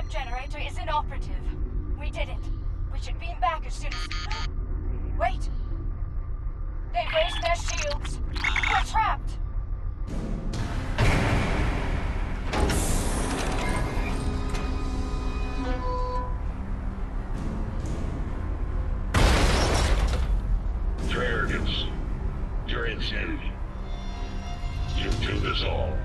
escape generator is inoperative. We did it. We should beam back as soon as... Wait! They've raised their shields. We're trapped! Your arrogance, your insanity. You do this all.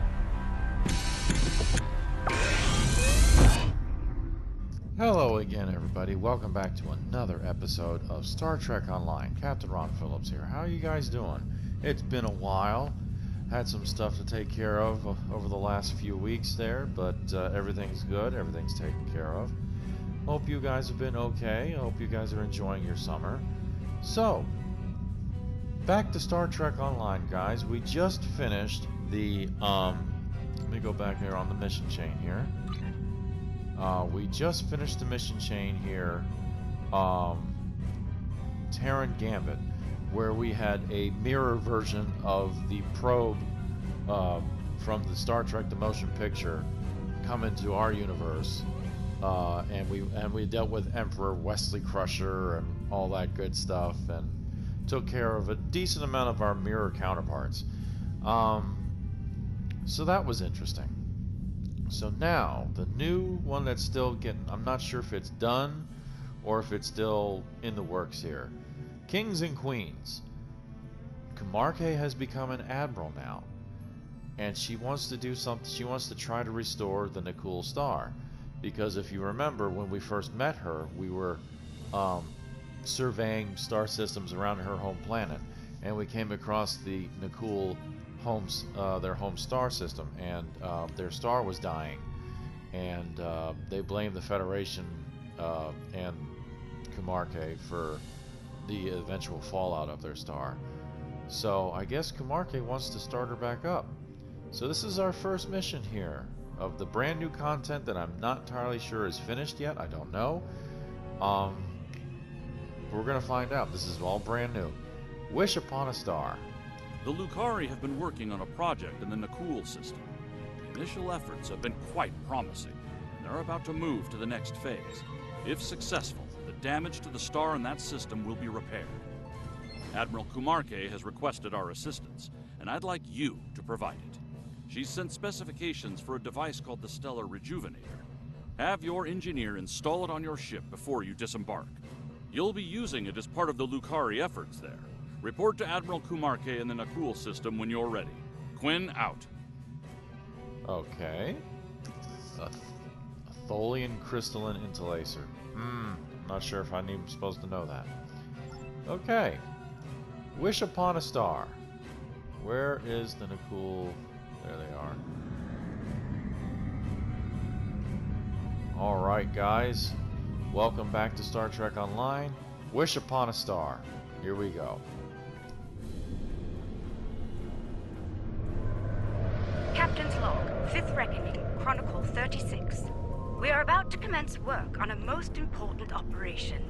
Hello again, everybody. Welcome back to another episode of Star Trek Online. Captain Ron Phillips here. How are you guys doing? It's been a while. Had some stuff to take care of over the last few weeks there, but everything's good. Everything's taken care of. Hope you guys have been okay. I hope you guys are enjoying your summer. So, back to Star Trek Online, guys. We just finished the, let me go back here on the mission chain here. We just finished the mission chain here, Terran Gambit, where we had a mirror version of the probe from the Star Trek The Motion Picture come into our universe, and we dealt with Emperor Wesley Crusher and all that good stuff, and took care of a decent amount of our mirror counterparts. So that was interesting. So now, the new one that's still getting... I'm not sure if it's done or if it's still in the works here. Kings and Queens. Kumarke has become an admiral now. And she wants to do something... She wants to try to restore the Nakul Star. Because if you remember, when we first met her, we were surveying star systems around her home planet. And we came across the Nakul homes, their home star system, and their star was dying, and they blamed the Federation and Kumarke for the eventual fallout of their star. So I guess Kumarke wants to start her back up. So this is our first mission here of the brand new content that I'm not entirely sure is finished yet. I don't know. We're gonna find out. This is all brand new. Wish Upon a Star. The Lukari have been working on a project in the Nakul system. The initial efforts have been quite promising, and they're about to move to the next phase. If successful, the damage to the star and that system will be repaired. Admiral Kumarke has requested our assistance, and I'd like you to provide it. She's sent specifications for a device called the Stellar Rejuvenator. Have your engineer install it on your ship before you disembark. You'll be using it as part of the Lukari efforts there. Report to Admiral Kumarke in the Nakul system when you're ready. Quinn, out. Okay. A Tholian crystalline interlacer. Not sure if I'm even supposed to know that. Okay. Wish Upon a Star. Where is the Nakul? There they are. Alright, guys. Welcome back to Star Trek Online. Wish Upon a Star. Here we go. Captain's log, 5th Reckoning, Chronicle 36. We are about to commence work on a most important operation.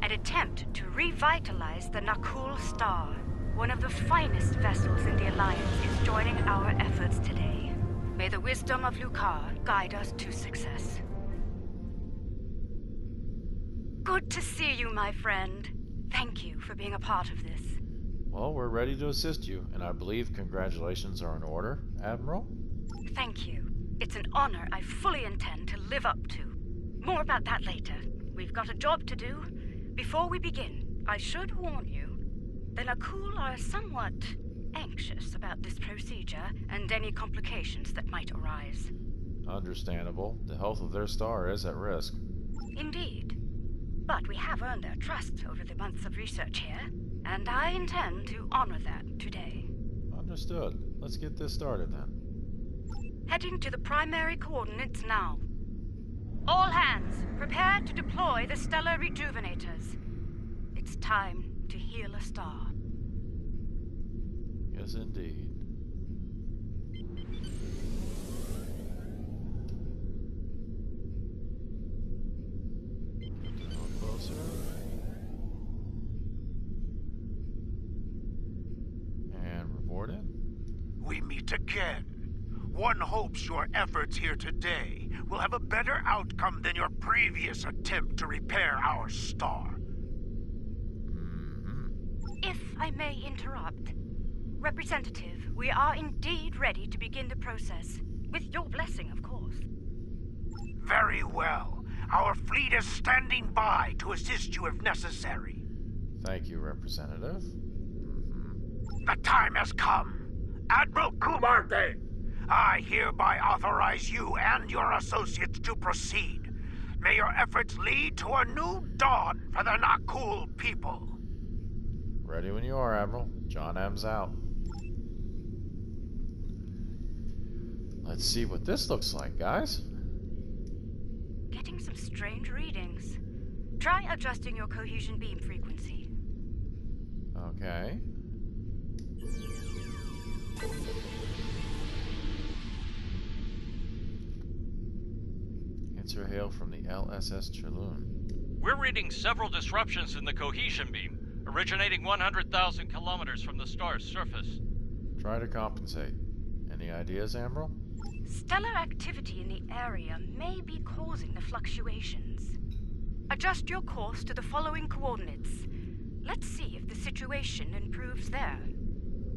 An attempt to revitalize the Nakul Star. One of the finest vessels in the Alliance is joining our efforts today. May the wisdom of Lukar guide us to success. Good to see you, my friend. Thank you for being a part of this. Well, we're ready to assist you, and I believe congratulations are in order, Admiral? Thank you. It's an honor I fully intend to live up to. More about that later. We've got a job to do. Before we begin, I should warn you, the Nakul are somewhat anxious about this procedure and any complications that might arise. Understandable. The health of their star is at risk. Indeed. But we have earned their trust over the months of research here, and I intend to honor that today. Understood. Let's get this started then. Heading to the primary coordinates now. All hands, prepare to deploy the Stellar Rejuvenators. It's time to heal a star. Yes, indeed. Get a little closer. And report in. We meet again. one hopes your efforts here today will have a better outcome than your previous attempt to repair our star. If I may interrupt. Representative, we are indeed ready to begin the process. With your blessing, of course. Very well. Our fleet is standing by to assist you if necessary. Thank you, Representative. The time has come. Admiral Kumarte, I hereby authorize you and your associates to proceed. May your efforts lead to a new dawn for the Nakul people. Ready when you are, Admiral. John M's out. Let's see what this looks like, guys. Getting some strange readings. Try adjusting your cohesion beam frequency. Okay. Answer hail from the LSS Chaloon. We're reading several disruptions in the cohesion beam, originating 100,000 kilometers from the star's surface. Try to compensate. Any ideas, Admiral? Stellar activity in the area may be causing the fluctuations. Adjust your course to the following coordinates. Let's see if the situation improves there.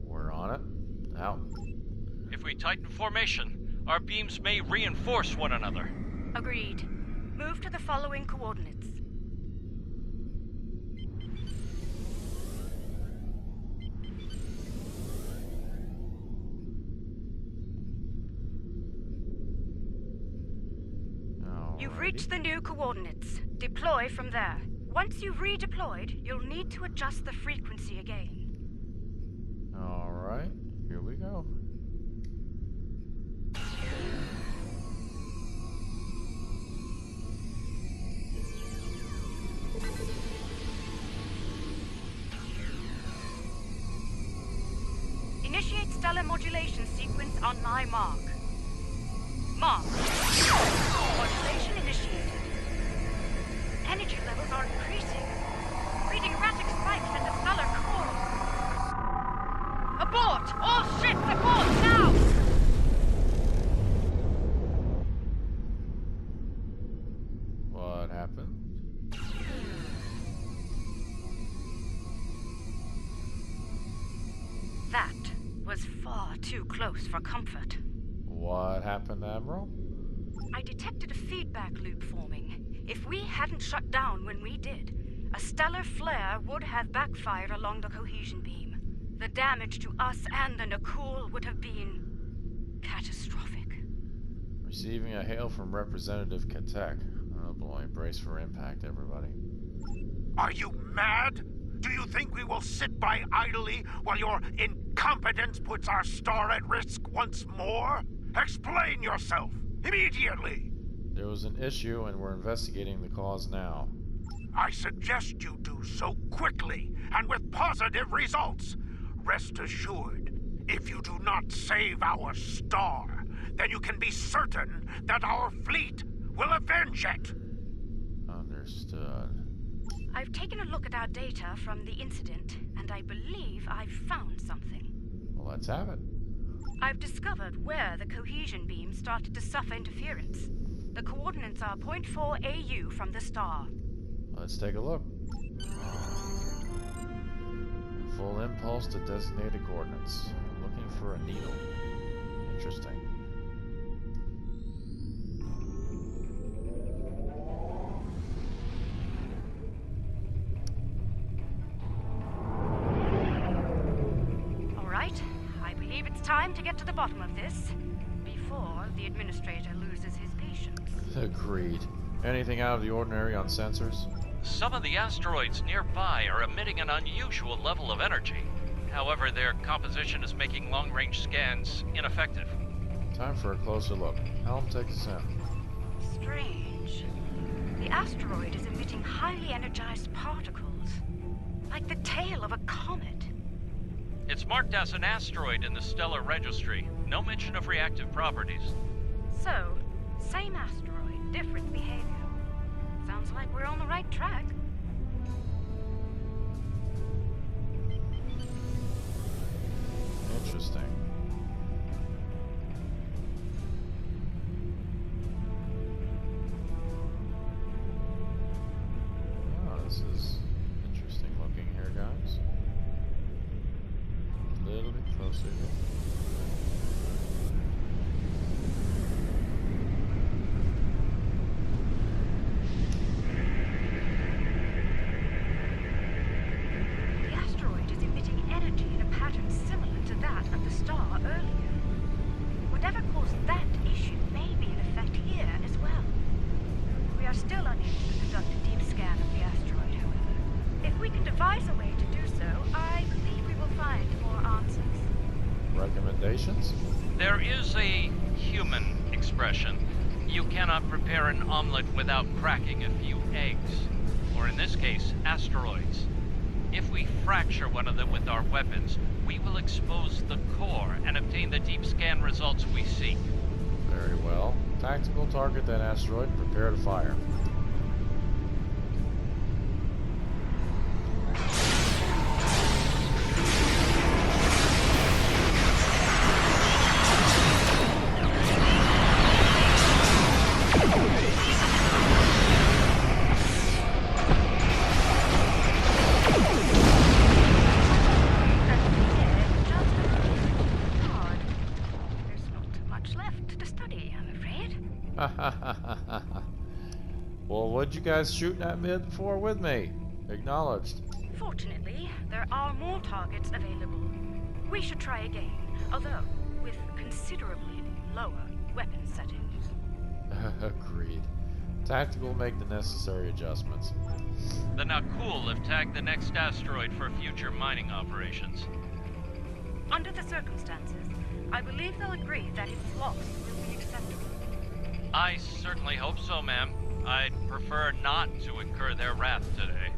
We're on it. Out. If we tighten formation, our beams may reinforce one another. Agreed. Move to the following coordinates. You've reached the new coordinates. Deploy from there. Once you've redeployed, you'll need to adjust the frequency again. Alright, here we go. Initiate stellar modulation sequence on my mark. Mark. Modulation initiated. Energy levels are increasing. Reading erratic spikes at the stellar core. Abort! All ships abort now! What happened? That was far too close for comfort. What happened, Admiral? I detected a feedback loop forming. If we hadn't shut down when we did, a stellar flare would have backfired along the cohesion beam. The damage to us and the Nakul would have been catastrophic. Receiving a hail from Representative Katek. Oh boy, brace for impact, everybody. Are you mad? Do you think we will sit by idly while your incompetence puts our star at risk once more? Explain yourself, immediately! There was an issue and we're investigating the cause now. I suggest you do so quickly and with positive results. Rest assured, if you do not save our star, then you can be certain that our fleet will avenge it. Understood. I've taken a look at our data from the incident, and I believe I've found something. Well, let's have it. I've discovered where the cohesion beam started to suffer interference. The coordinates are 0.4 AU from the star. Let's take a look. Full impulse to designated coordinates. Looking for a needle. Interesting. Time to get to the bottom of this, before the administrator loses his patience. Agreed. Anything out of the ordinary on sensors? Some of the asteroids nearby are emitting an unusual level of energy. However, their composition is making long-range scans ineffective. Time for a closer look. Helm, take us in. Strange. The asteroid is emitting highly energized particles, like the tail of a comet. It's marked as an asteroid in the stellar registry. No mention of reactive properties. So, same asteroid, different behavior. Sounds like we're on the right track. Interesting. operations? There is a human expression. You cannot prepare an omelet without cracking a few eggs. Or in this case, asteroids. If we fracture one of them with our weapons, we will expose the core and obtain the deep scan results we seek. Very well. Tactical, target that asteroid and prepare to fire. There's not much left to study, I'm afraid. Well, what'd you guys shooting at me for with me? Acknowledged. Fortunately, there are more targets available. We should try again, although with considerably lower weapon settings. Agreed. Tactical will make the necessary adjustments. The Nakul have tagged the next asteroid for future mining operations. Under the circumstances, I believe they'll agree that its loss will be acceptable. I certainly hope so, ma'am. I'd prefer not to incur their wrath today.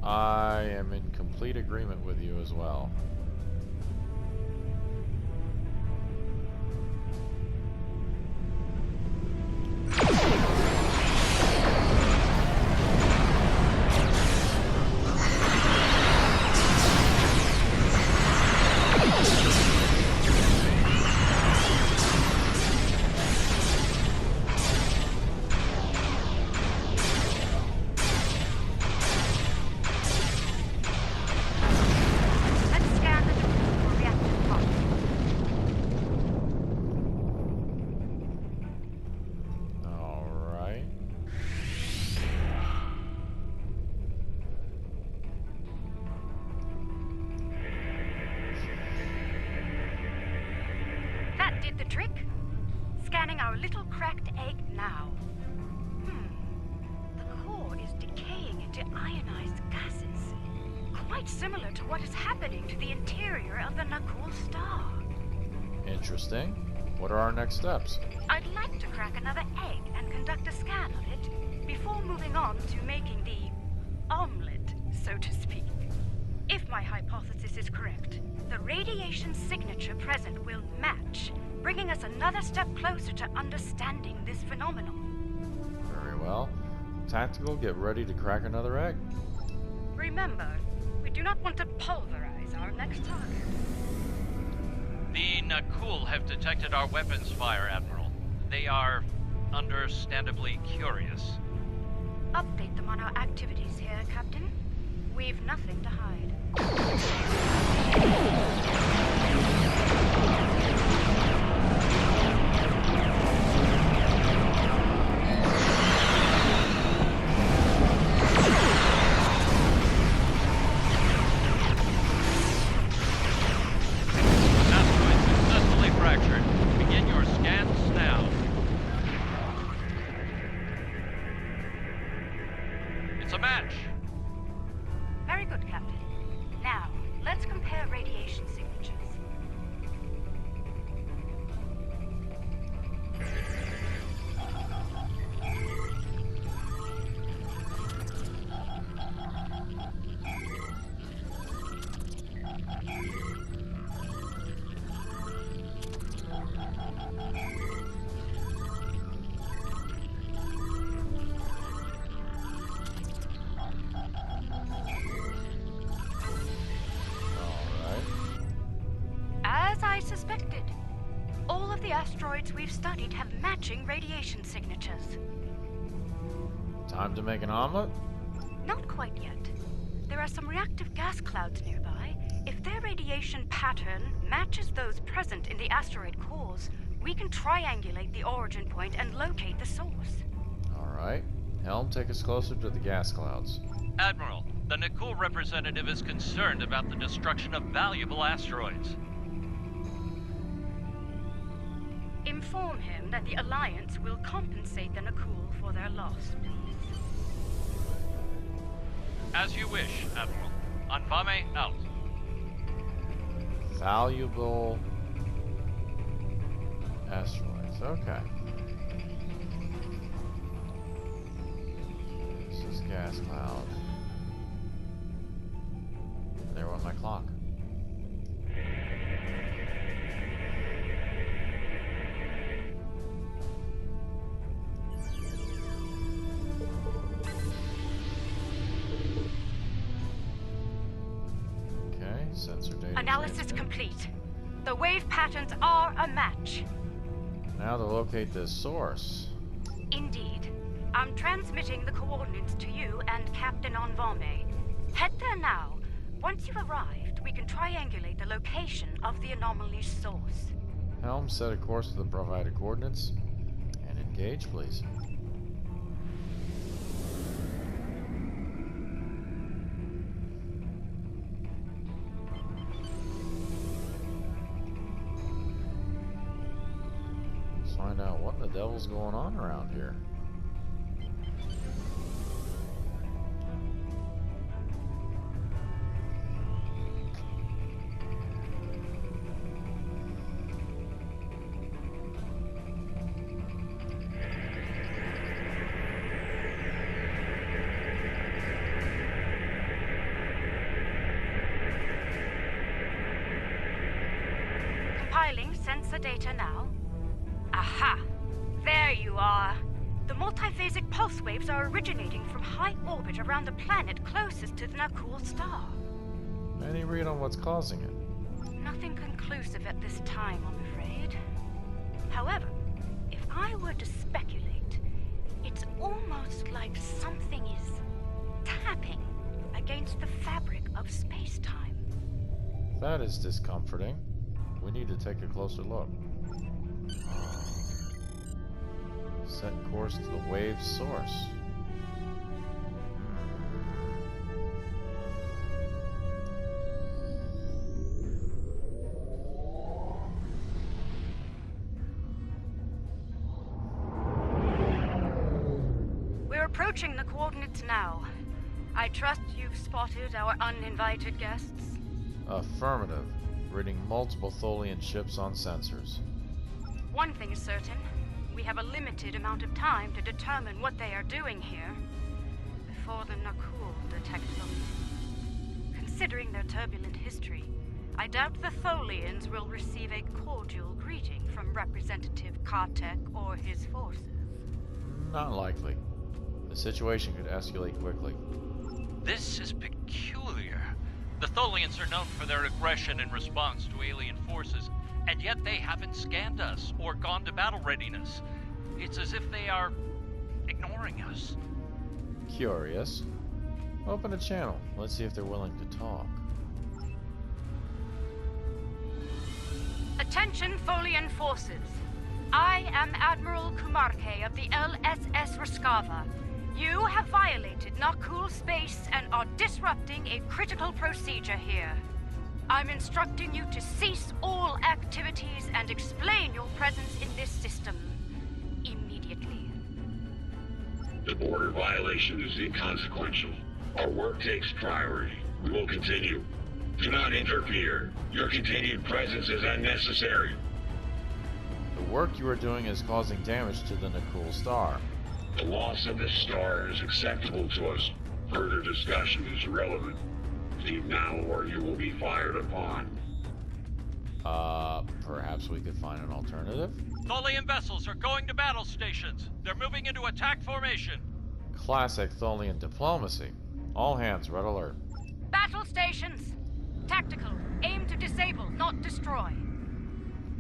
I am in complete agreement with you as well. Let's scan the debris for reactive parts. Alright. That did the trick. Scanning our little cracked egg now. The core is decaying into ionized gases. Quite similar to what is happening to the interior of the Nakul star. Interesting. What are our next steps? I'd like to crack another egg and conduct a scan of it before moving on to making the omelet, so to speak. If my hypothesis is correct, the radiation signature present will match, bringing us another step closer to understanding this phenomenon. Very well. Tactical, get ready to crack another egg. Remember, we do not want to pulverize our next target. The Nakul have detected our weapons fire, Admiral. They are understandably curious. Update them on our activities here, Captain. We've nothing to hide. Asteroid successfully fractured. Begin your scans now. It's a match. Very good, Captain. Now, let's compare radiation signatures. Alright. As I suspected, all of the asteroids we've studied have matching radiation signatures. Time to make an omelet? Not quite yet. There are some reactive gas clouds nearby. If their radiation pattern matches those present in the asteroid cores, we can triangulate the origin point and locate the source. Alright. Helm, take us closer to the gas clouds. Admiral, the Nakul representative is concerned about the destruction of valuable asteroids. Inform him that the Alliance will compensate the Nakul for their loss, please. As you wish, Admiral. Anfame out. Valuable asteroids. Okay. This is gas cloud. There went my clock. Okay, sensor data. Analysis complete. The wave patterns are a match. Now to locate this source. Indeed. I'm transmitting the coordinates to you and Captain Envame. Head there now. Once you've arrived, we can triangulate the location of the anomaly's source. Helm, set a course to the provided coordinates. And engage, please. Let's find out what the devil's going on around here. Compiling sensor data now. Aha! There you are. The multiphasic pulse waves are originating from high orbit around the planet closest to the Nakul star. Any read on what's causing it? Nothing conclusive at this time, I'm afraid. However, if I were to speculate, it's almost like something is tapping against the fabric of space-time. That is discomforting. We need to take a closer look. Set course to the wave source. We're approaching the coordinates now. I trust you've spotted our uninvited guests. Affirmative. Reading multiple Tholian ships on sensors. One thing is certain. We have a limited amount of time to determine what they are doing here before the Nakul detect them. Considering their turbulent history, I doubt the Tholians will receive a cordial greeting from Representative Kartek or his forces. Not likely. The situation could escalate quickly. This is peculiar. The Tholians are known for their aggression in response to alien forces, and yet they haven't scanned us or gone to battle readiness. It's as if they are ignoring us. Curious. Open a channel. Let's see if they're willing to talk. Attention, Tholian forces. I am Admiral Kumarke of the LSS Raskava. You have violated Nakul space and are disrupting a critical procedure here. I'm instructing you to cease all activities and explain your presence in this system immediately. The border violation is inconsequential. Our work takes priority. We will continue. Do not interfere. Your continued presence is unnecessary. The work you are doing is causing damage to the Nakul star. The loss of this star is acceptable to us. Further discussion is irrelevant. Leave now or you will be fired upon. Perhaps we could find an alternative? Tholian vessels are going to battle stations. They're moving into attack formation. Classic Tholian diplomacy. All hands, red alert. Battle stations. Tactical. Aim to disable, not destroy.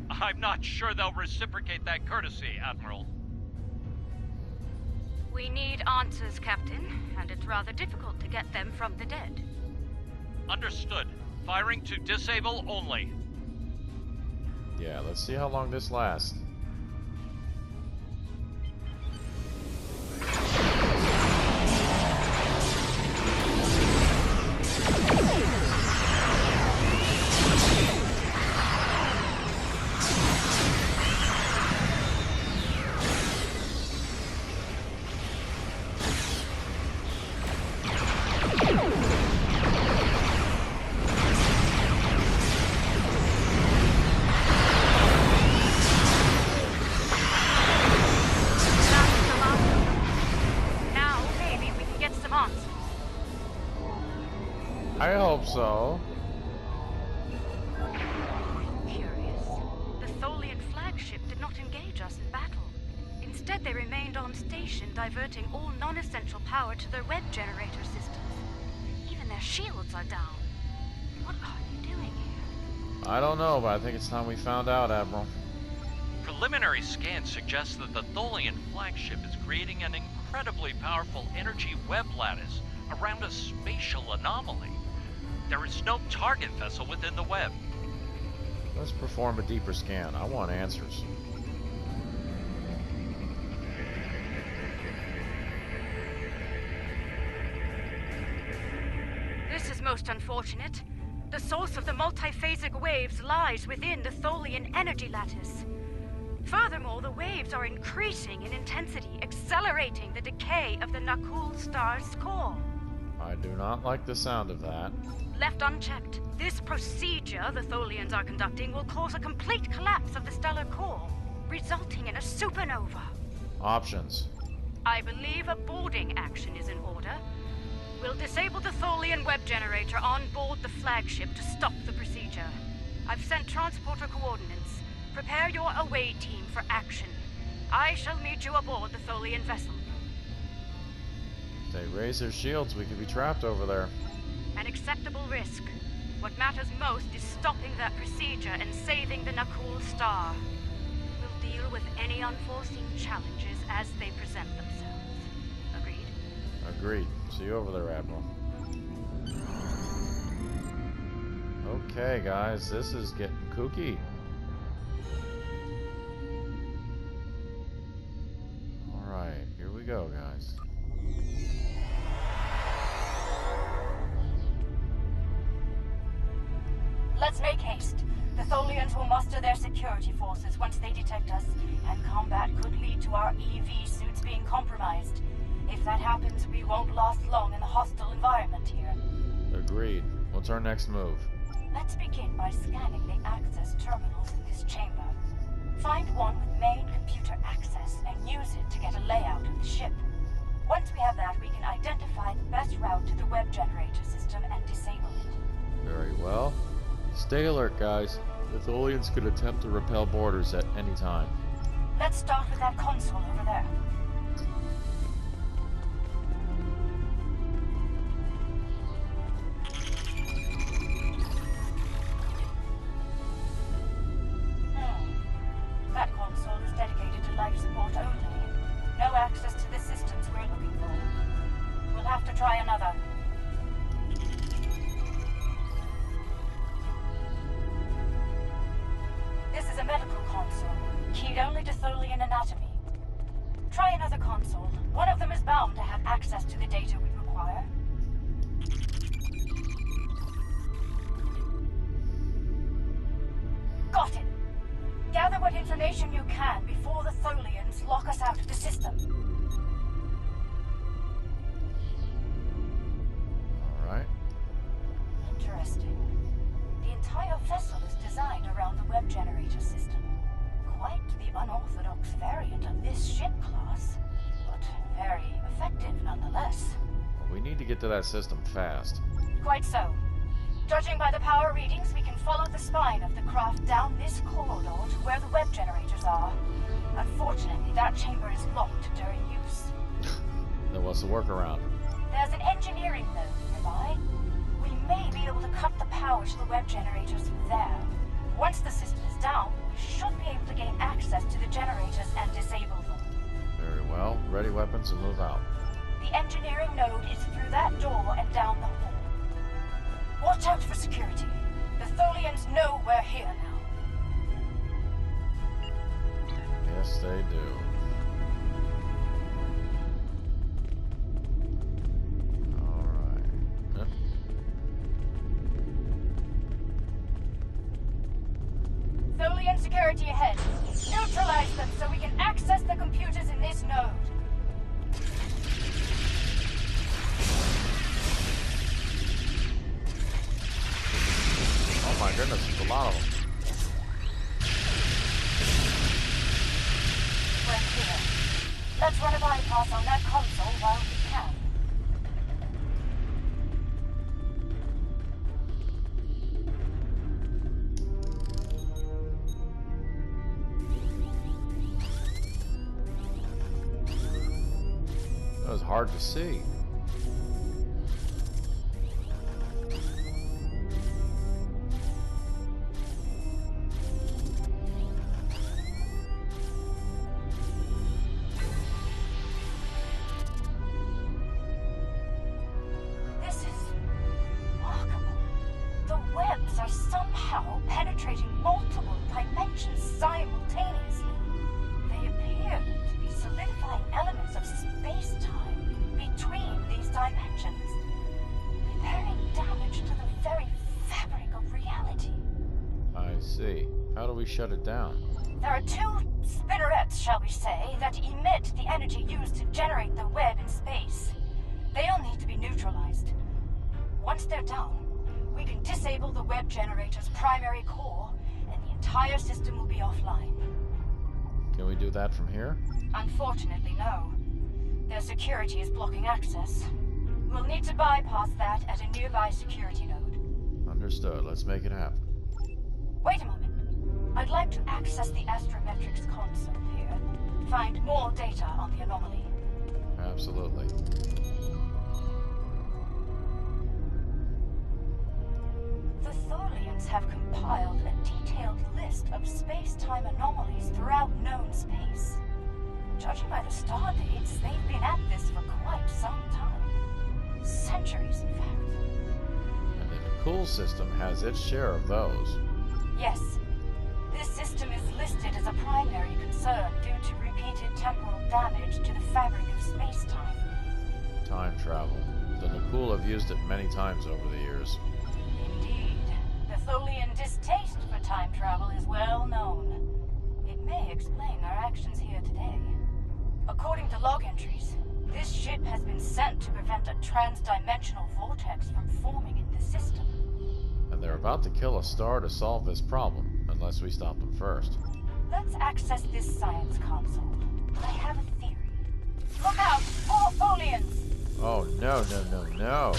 I'm not sure they'll reciprocate that courtesy, Admiral. We need answers, Captain, and it's rather difficult to get them from the dead. Understood. Firing to disable only. Yeah, let's see how long this lasts. so. Curious. The Tholian flagship did not engage us in battle. Instead, they remained on station, diverting all non-essential power to their web generator systems. Even their shields are down. What are you doing here? I don't know, but I think it's time we found out, Admiral. Preliminary scans suggest that the Tholian flagship is creating an incredibly powerful energy web lattice around a spatial anomaly. There is no target vessel within the web. Let's perform a deeper scan. I want answers. This is most unfortunate. The source of the multiphasic waves lies within the Tholian energy lattice. Furthermore, the waves are increasing in intensity, accelerating the decay of the Nakul star's core. I do not like the sound of that. Left unchecked, this procedure the Tholians are conducting will cause a complete collapse of the stellar core, resulting in a supernova. Options. I believe a boarding action is in order. We'll disable the Tholian web generator on board the flagship to stop the procedure. I've sent transporter coordinates. Prepare your away team for action. I shall meet you aboard the Tholian vessel. If they raise their shields, we could be trapped over there. An acceptable risk. What matters most is stopping that procedure and saving the Nakul star. We'll deal with any unforeseen challenges as they present themselves. Agreed? Agreed. See you over there, Admiral. Okay, guys, this is getting kooky. Alright, here we go, guys. Let's make haste. The Tholians will muster their security forces once they detect us, and combat could lead to our EV suits being compromised. If that happens, we won't last long in the hostile environment here. Agreed. What's our next move? Let's begin by scanning the access terminals in this chamber. Find one with main computer access and use it to get a layout of the ship. Once we have that, we can identify the best route to the web generator system and disable it. Very well. Stay alert, guys. The Tholians could attempt to repel boarders at any time. Let's start with that console over there. That console is dedicated to life support only. No access to the systems we're looking for. We'll have to try another. This is a medical console, keyed only to Tholian anatomy. Try another console. One of them is bound to have access to the data we require. Got it! Gather what information you can before the Tholians lock us out of the system. Alright. Interesting. The entire vessel is designed around the web generator system. Quite the unorthodox variant of this ship class, but very effective nonetheless. We need to get to that system fast. Quite so. Judging by the power readings, we can follow the spine of the craft down this corridor to where the web generators are. Unfortunately, that chamber is locked during use. Then what's the workaround? There's an engineering node nearby. We may be able to cut the power to the web generators from there. Once the system is down, we should be able to gain access to the generators and disable them. Very well. Ready weapons and move out. The engineering node is through that door and down the hall. Watch out for security. The Tholians know we're here now. Yes, they do. Alright. Huh? Tholian security ahead. Neutralize them so we can access the computers in this node. Oh my goodness, there's a lot of them. We're here. Let's run a bypass on that console while we can. is hard to see. This is remarkable. The webs are somehow penetrating multiple dimensions simultaneously. They appear to be solidifying elements of space-time between these dimensions, repairing damage to the very fabric of reality. I see. How do we shut it down? There are two spinnerets, shall we say, that emit the energy used to generate the web in space. They'll need to be neutralized. Once they're done, we can disable the web generator's primary core, and the entire system will be offline. Can we do that from here? Unfortunately, no. Their security is blocking access. We'll need to bypass that at a nearby security node. Understood. Let's make it happen. Wait a moment. I'd like to access the astrometrics console here. Find more data on the anomaly. Absolutely. The Tholians have compiled a detailed list of space-time anomalies throughout known space. Judging by the star dates, they've been at this for quite some time. Centuries, in fact. And the Nakul system has its share of those. Yes. This system is listed as a primary concern due to repeated temporal damage to the fabric of space-time. Time travel. The Nakul have used it many times over the years. Indeed. The Tholian distaste for time travel is well known. It may explain our actions here today. According to log entries, this ship has been sent to prevent a trans-dimensional vortex from forming in the system. And they're about to kill a star to solve this problem, unless we stop them first. Let's access this science console. I have a theory. Look out! More Tholians! Oh, no, no, no, no.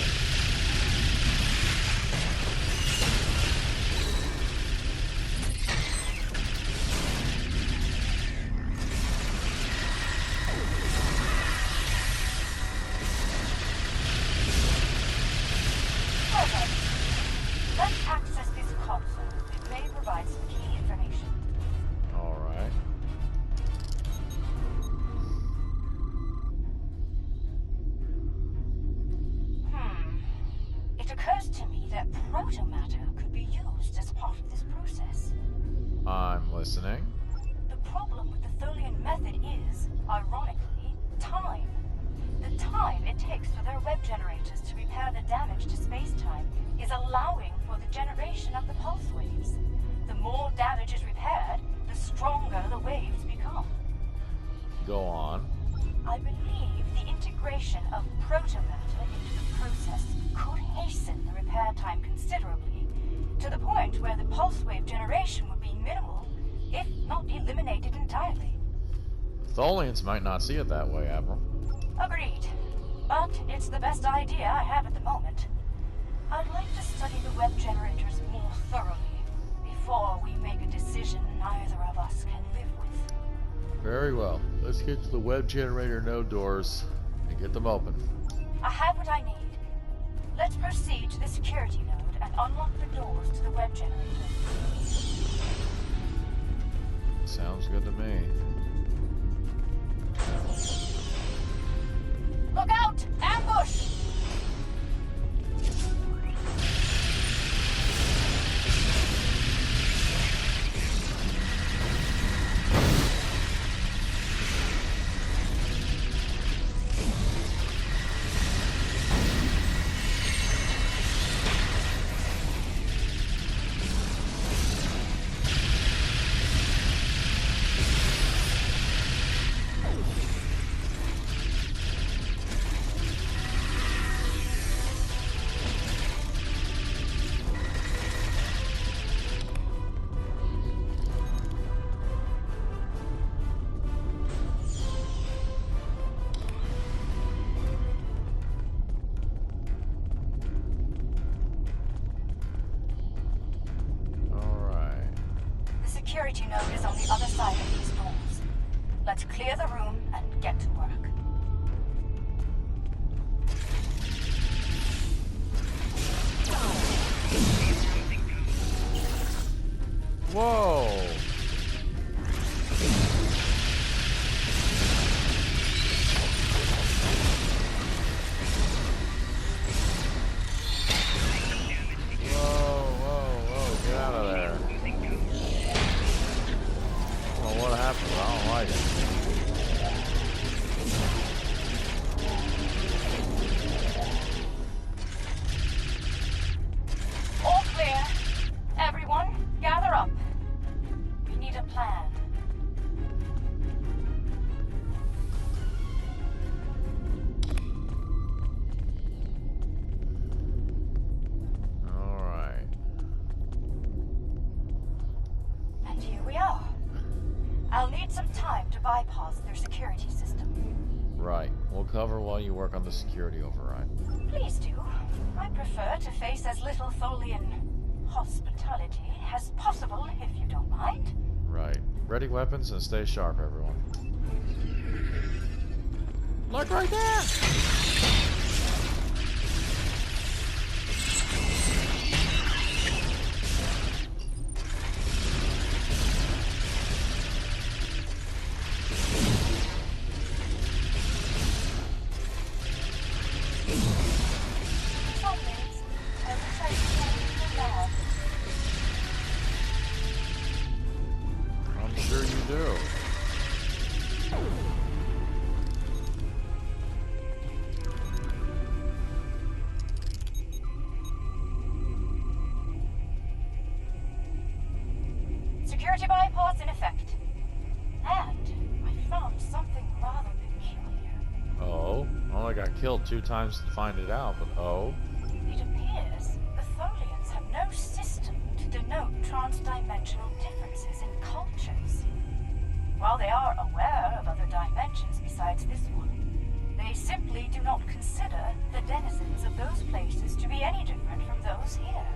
Perfect. Let's access this console. It may provide some key information. All right. It occurs to me that protomatter could be used as part of this process. I'm listening. The problem with the Tholian method is, ironically, time. The time it takes for their web generators to repair the damage to space-time is allowing for the generation of the pulse waves. The more damage is repaired, the stronger the waves become. Go on. I believe the integration of protomatter into the process could hasten the repair time considerably, to the point where the pulse wave generation would be minimal, if not eliminated entirely. Tholians might not see it that way, Admiral. Agreed. But it's the best idea I have at the moment. I'd like to study the web generators more thoroughly before we make a decision neither of us can live with. Very well. Let's get to the web generator node doors and get them open. I have what I need. Let's proceed to the security node and unlock the doors to the web generator. Sounds good to me. Look out! Ambush! security node is on the other side of these doors. Let's clear the room and get to work. Whoa! Whoa, get out of there. Well, what happened? I don't like it. All clear. Everyone, gather up. We need a plan. Alright. And here we are. I'll need some time to bypass their security system. Right. We'll cover while you work on the security override. Please do. I prefer to face as little Tholian hospitality as possible, if you don't mind. Right. Ready weapons and stay sharp, everyone. Look right there! Somedays, I wish I could tell you that. I'm sure you do. Security bypass in effect. And I found something rather peculiar. Oh? Well, I got killed 2 times to find it out, but oh? It appears the Tholians have no system to denote transdimensional differences in cultures. While they are aware of other dimensions besides this one, they simply do not consider the denizens of those places to be any different from those here.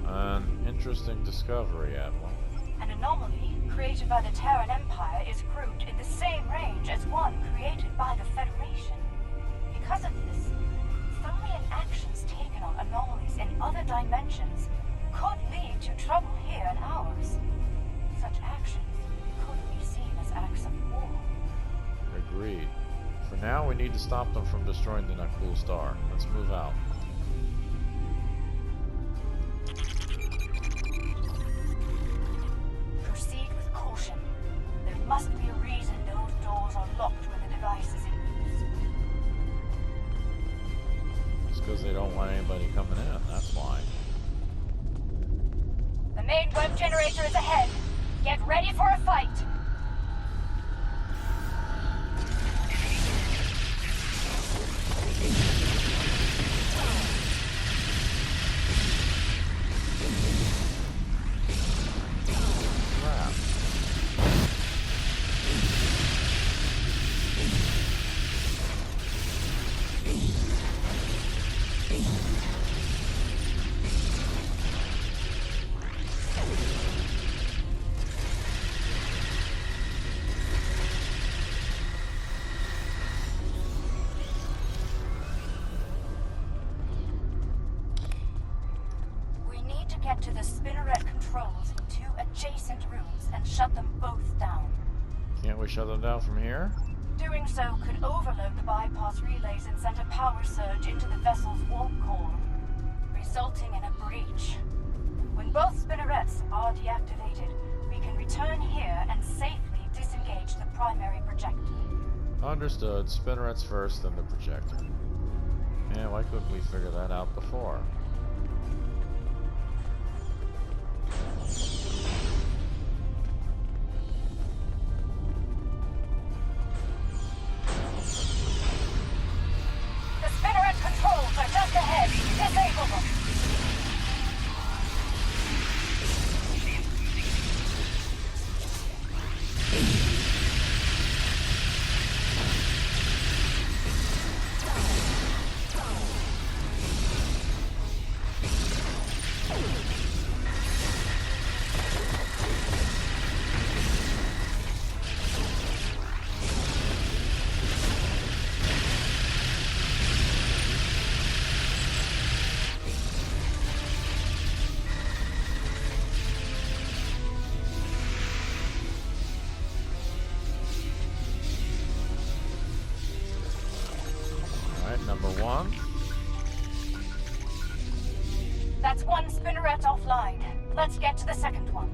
An interesting discovery, Admiral. An anomaly created by the Terran Empire is grouped in the same range as one created by the Federation. Because of this, Tholian actions taken on anomalies in other dimensions could lead to trouble here in ours. Such actions could be seen as acts of war. Agreed. For now, we need to stop them from destroying the Nakul Star. Let's move out. Proceed with caution. There must be a reason those doors are locked when the device is in use. It's because they don't want anybody coming in, that's why. The main web generator is ahead. Get ready for a fight. Crap. We need to get to the spinneret controls in 2 adjacent rooms and shut them both down. Can't we shut them down from here? Doing so could overload the bypass relays and send a power surge into the vessel's warp core, resulting in a breach. When both spinnerets are deactivated, we can return here and safely disengage the primary projector. Understood. Spinnerets first, then the projector. Yeah, why couldn't we figure that out before? The spinneret controls are just ahead. Disable them. Spinnerets offline. Let's get to the second one.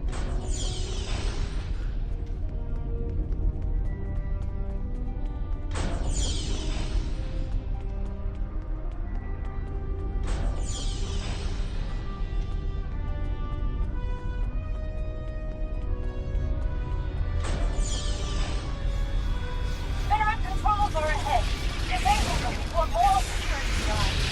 Spinneret controls are ahead. Disable them before more security arrives.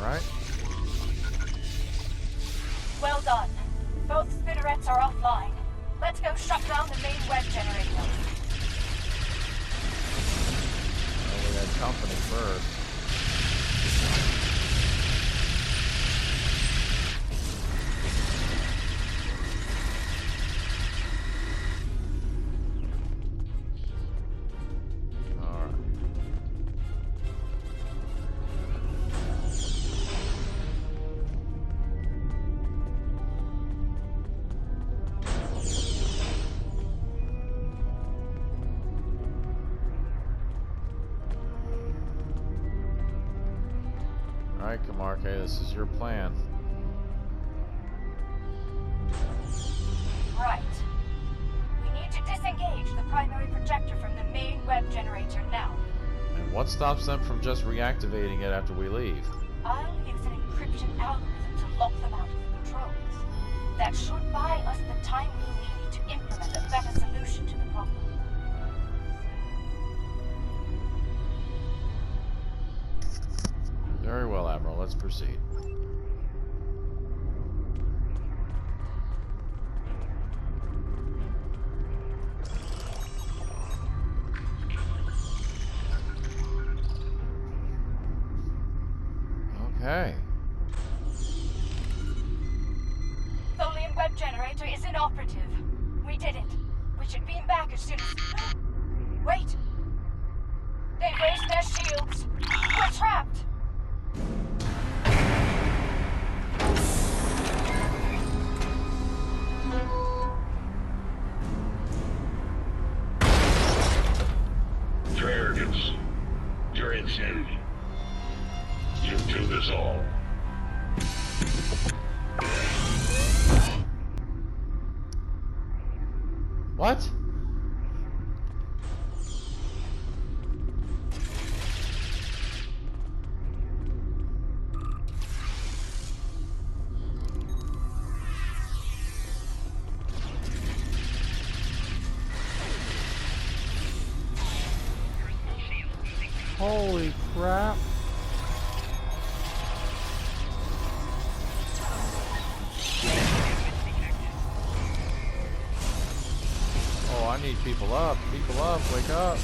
Right? Well done. Both spinnerets are offline. Let's go shut down the main web generator. Well, we had company first. Alright. Alright, Kamarke, this is your plan. Right. We need to disengage the primary projector from the main web generator now. And what stops them from just reactivating it after we leave? I'll use an encryption algorithm to lock them out of the controls. That should buy us the time we need to implement a better solution to the problem. Very well, Admiral. Let's proceed. Okay. Tholian web generator is inoperative. We did it. We should beam back as soon as... Wait! They've raised their shields. We're trapped! Your arrogance. Your insanity. You do this all. What? Holy crap. Oh, I need people up. People up. Wake up.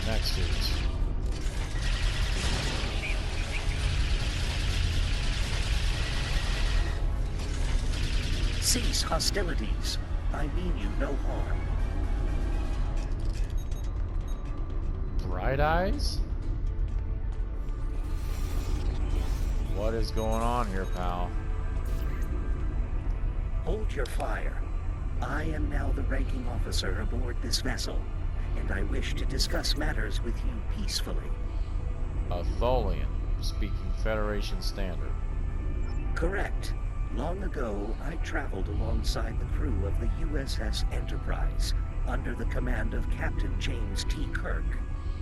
Next is. Cease hostilities. I mean you no harm. Bright Eyes? What is going on here, pal? Hold your fire. I am now the ranking officer aboard this vessel, and I wish to discuss matters with you peacefully. A Tholian, speaking Federation standard. Correct. Long ago, I traveled alongside the crew of the USS Enterprise, under the command of Captain James T. Kirk.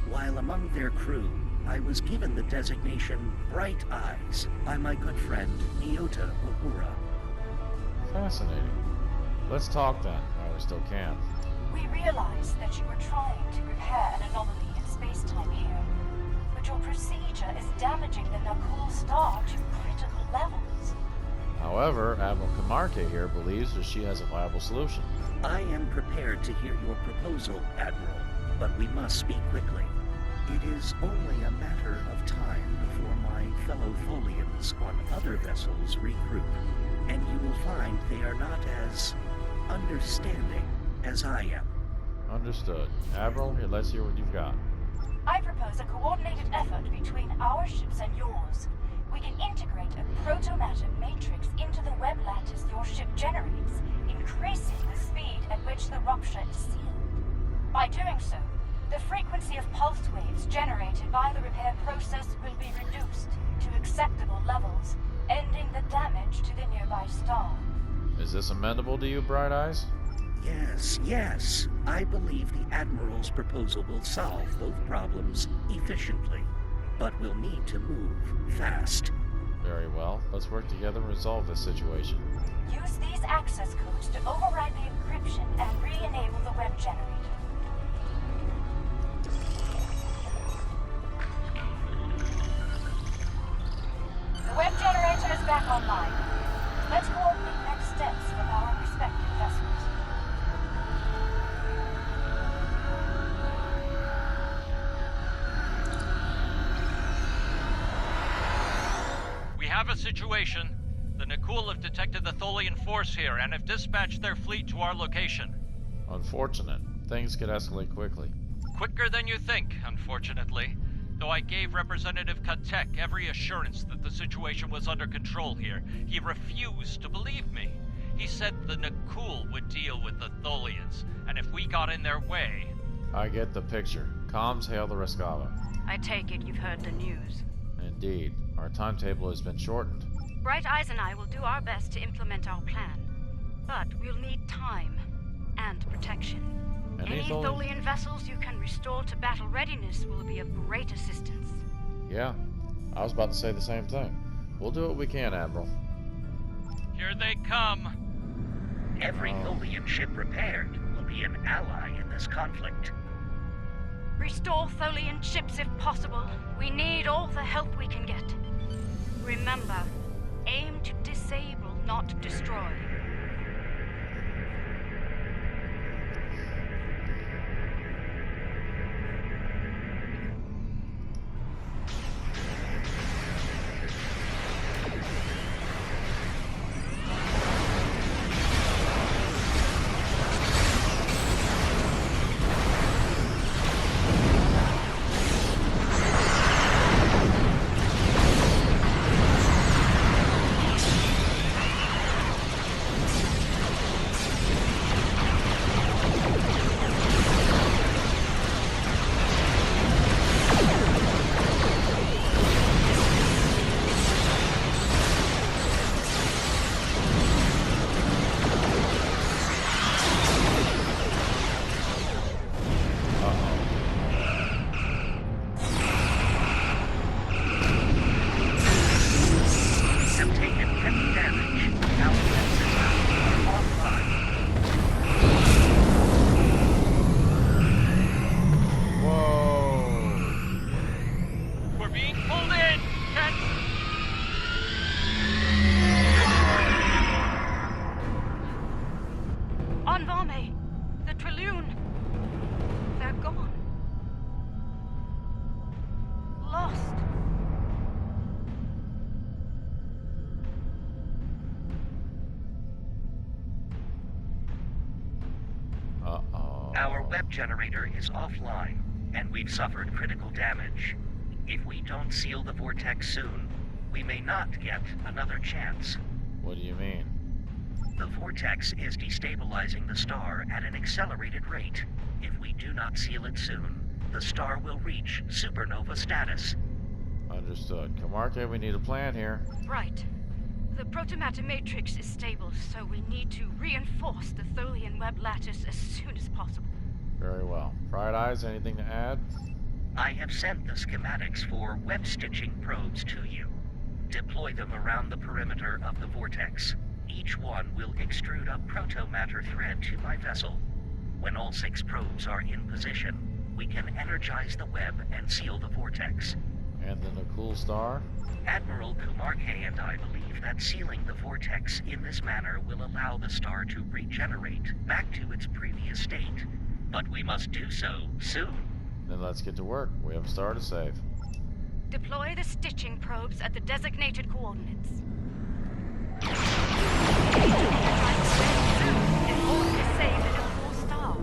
While among their crew, I was given the designation Bright Eyes by my good friend Nyota Uhura. Fascinating. Let's talk then, while we still can. We realize that you were trying to repair an anomaly in space-time here, but your procedure is damaging the Nakul star to critical levels. However, Admiral Kamarke here believes that she has a viable solution. I am prepared to hear your proposal, Admiral, but we must speak quickly. It is only a matter of time before my fellow Tholians on other vessels regroup, and you will find they are not as understanding as I am. Understood. Admiral, here, let's hear what you've got. I propose a coordinated effort between our ships and yours. We can integrate a proto-matter matrix into the web lattice your ship generates, increasing the speed at which the rupture is sealed. By doing so, the frequency of pulse waves generated by the repair process will be reduced to acceptable levels, ending the damage to the nearby star. Is this amenable to you, Bright Eyes? Yes. I believe the Admiral's proposal will solve both problems efficiently, but we'll need to move fast. Very well. Let's work together and resolve this situation. Use these access codes to override the encryption and re-enable the web generator. The web generator is back online. Let's coordinate next steps from our respective vessels. We have a situation. The Nakul have detected the Tholian force here and have dispatched their fleet to our location. Unfortunate. Things could escalate quickly. Quicker than you think, unfortunately. Though I gave Representative Katek every assurance that the situation was under control here, he refused to believe me. He said the Nakul would deal with the Tholians, and if we got in their way... I get the picture. Comms hail the Rescava. I take it you've heard the news. Indeed. Our timetable has been shortened. Bright Eyes and I will do our best to implement our plan. But we'll need time and protection. Any Tholian vessels you can restore to battle readiness will be of great assistance. Yeah, I was about to say the same thing. We'll do what we can, Admiral. Here they come. Every Tholian ship repaired will be an ally in this conflict. Restore Tholian ships if possible. We need all the help we can get. Remember, aim to disable, not destroy. Our web generator is offline, and we've suffered critical damage. If we don't seal the vortex soon, we may not get another chance. What do you mean? The vortex is destabilizing the star at an accelerated rate. If we do not seal it soon, the star will reach supernova status. Understood. Kamarke, we need a plan here. Right. The protomatter matrix is stable, so we need to reinforce the Tholian web lattice as soon as possible. Very well. Bright Eyes, anything to add? I have sent the schematics for web stitching probes to you. Deploy them around the perimeter of the vortex. Each one will extrude a protomatter thread to my vessel. When all 6 probes are in position, we can energize the web and seal the vortex. And the Nakul Star? Admiral Kumar K and I believe that sealing the vortex in this manner will allow the star to regenerate back to its previous state. But we must do so soon. Then let's get to work. We have a star to save. Deploy the stitching probes at the designated coordinates. In order to save the Nakul Star.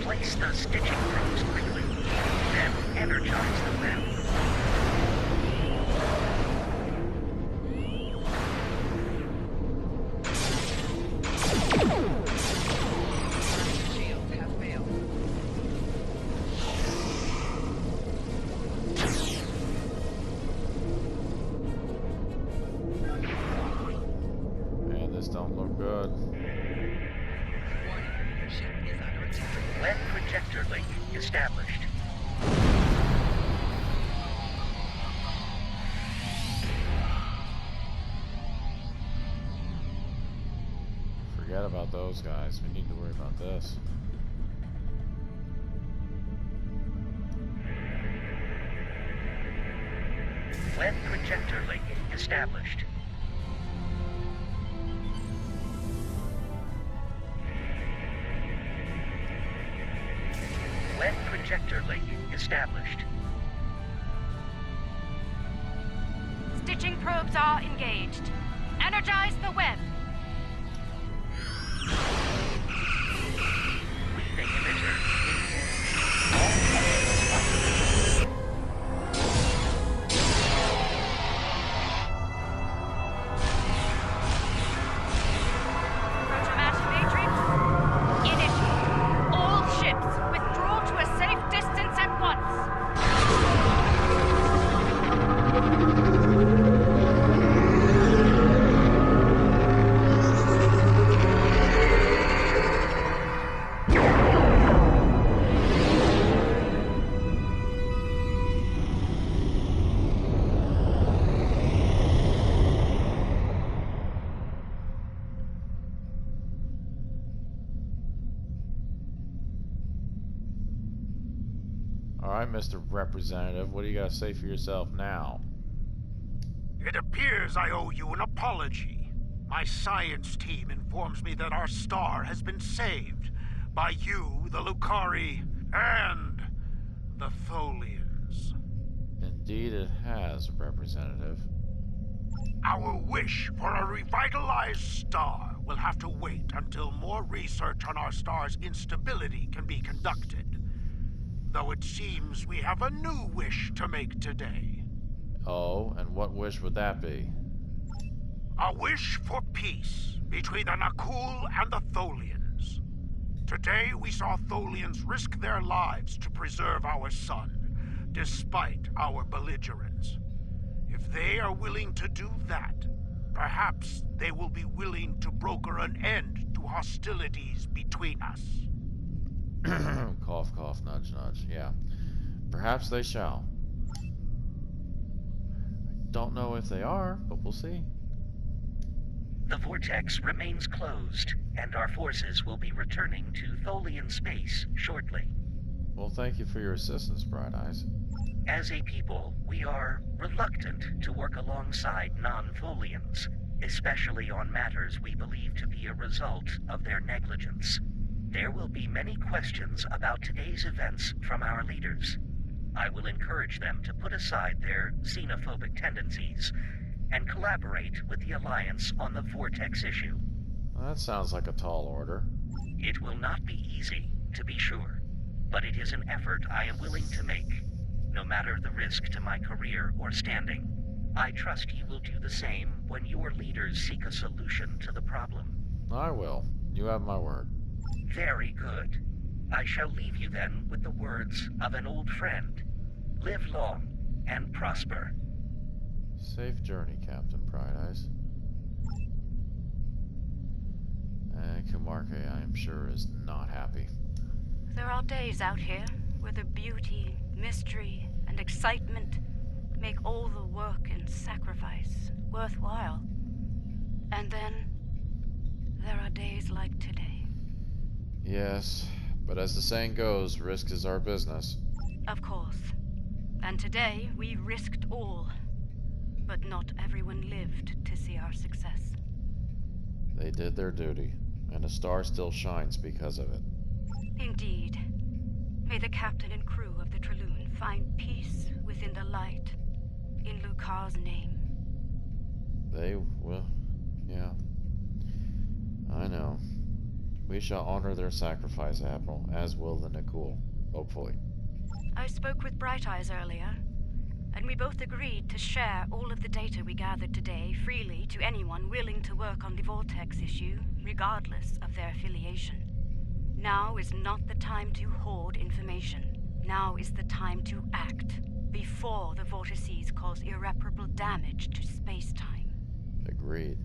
Place the stitching probes quickly, then energize the web. Shields have failed. Man, this don't look good. Warning, ship is under attack. Web projector link established. Forget about those guys. We need to worry about this. Web projector link established. Web projector link established. Stitching probes are engaged. Energize the web. Breathing emitter. Protomatter matrix. Initiate. All ships withdraw to a safe distance at once. Alright, Mr. Representative, what do you got to say for yourself now? It appears I owe you an apology. My science team informs me that our star has been saved by you, the Lucari, and the Tholians. Indeed it has, Representative. Our wish for a revitalized star will have to wait until more research on our star's instability can be conducted. Though it seems we have a new wish to make today. Oh, and what wish would that be? A wish for peace between the Nakul and the Tholians. Today we saw Tholians risk their lives to preserve our sun, despite our belligerence. If they are willing to do that, perhaps they will be willing to broker an end to hostilities between us. Cough, cough, nudge, nudge. Yeah. Perhaps they shall. Don't know if they are, but we'll see. The vortex remains closed, and our forces will be returning to Tholian space shortly. Well, thank you for your assistance, Bright Eyes. As a people, we are reluctant to work alongside non-Tholians, especially on matters we believe to be a result of their negligence. There will be many questions about today's events from our leaders. I will encourage them to put aside their xenophobic tendencies and collaborate with the Alliance on the Vortex issue. Well, that sounds like a tall order. It will not be easy, to be sure, but it is an effort I am willing to make, no matter the risk to my career or standing. I trust you will do the same when your leaders seek a solution to the problem. I will. You have my word. Very good. I shall leave you then with the words of an old friend. Live long and prosper. Safe journey, Captain Bright Eyes. Kumarke, I am sure, is not happy. There are days out here where the beauty, mystery, and excitement make all the work and sacrifice worthwhile. And then there are days like today. Yes, but as the saying goes, risk is our business. Of course. And today we risked all. But not everyone lived to see our success. They did their duty, and a star still shines because of it. Indeed. May the captain and crew of the Traloon find peace within the light, in Lukar's name. They will, yeah. I know. We shall honor their sacrifice, Admiral, as will the Nakul, hopefully. I spoke with Bright Eyes earlier, and we both agreed to share all of the data we gathered today freely to anyone willing to work on the Vortex issue, regardless of their affiliation. Now is not the time to hoard information. Now is the time to act, before the vortices cause irreparable damage to space-time. Agreed.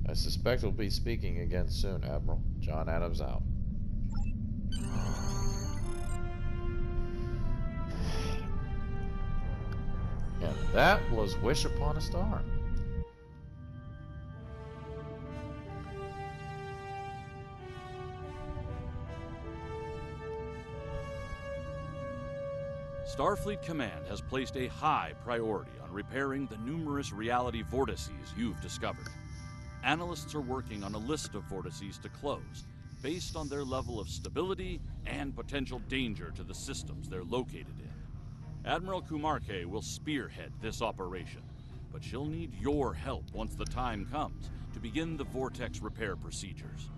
I suspect we'll be speaking again soon, Admiral. John Adams out. And that was Wish Upon a Star. Starfleet Command has placed a high priority on repairing the numerous reality vortices you've discovered. Analysts are working on a list of vortices to close, based on their level of stability and potential danger to the systems they're located in. Admiral Kumarke will spearhead this operation, but she'll need your help once the time comes to begin the vortex repair procedures.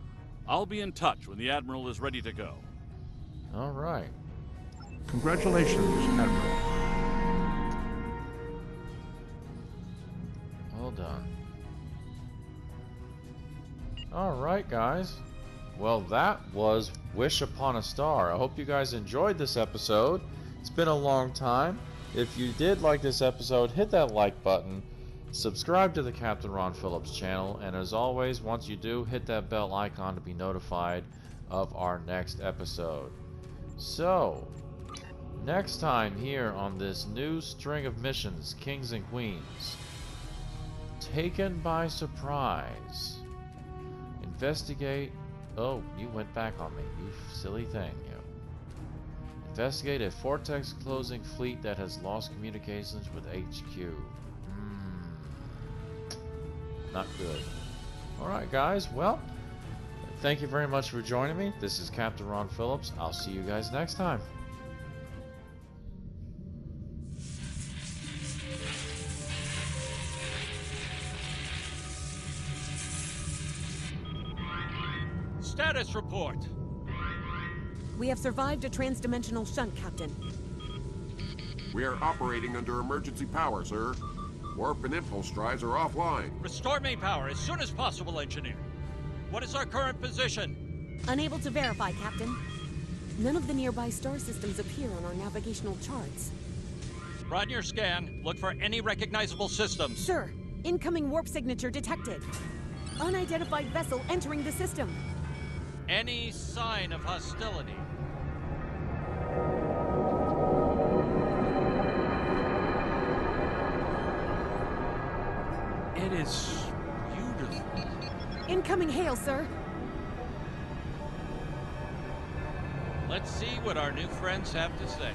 I'll be in touch when the Admiral is ready to go. All right. Congratulations, Admiral. Well done. All right, guys. Well, that was Wish Upon a Star. I hope you guys enjoyed this episode. It's been a long time. If you did like this episode, hit that like button. Subscribe to the Captain Ron Phillips channel. And as always, once you do, hit that bell icon to be notified of our next episode. So, next time here on this new string of missions, Kings and Queens. Taken by surprise. Investigate... Oh, you went back on me, you silly thing, you. Investigate a vortex closing fleet that has lost communications with HQ. Not good. Alright guys, well, thank you very much for joining me. This is Captain Ron Phillips. I'll see you guys next time. Status report. We have survived a transdimensional shunt, Captain. We are operating under emergency power, sir. Warp and impulse drives are offline. Restore main power as soon as possible, Engineer. What is our current position? Unable to verify, Captain. None of the nearby star systems appear on our navigational charts. Run your scan. Look for any recognizable systems. Sir, incoming warp signature detected. Unidentified vessel entering the system. Any sign of hostility? It is beautiful. Incoming hail, sir. Let's see what our new friends have to say.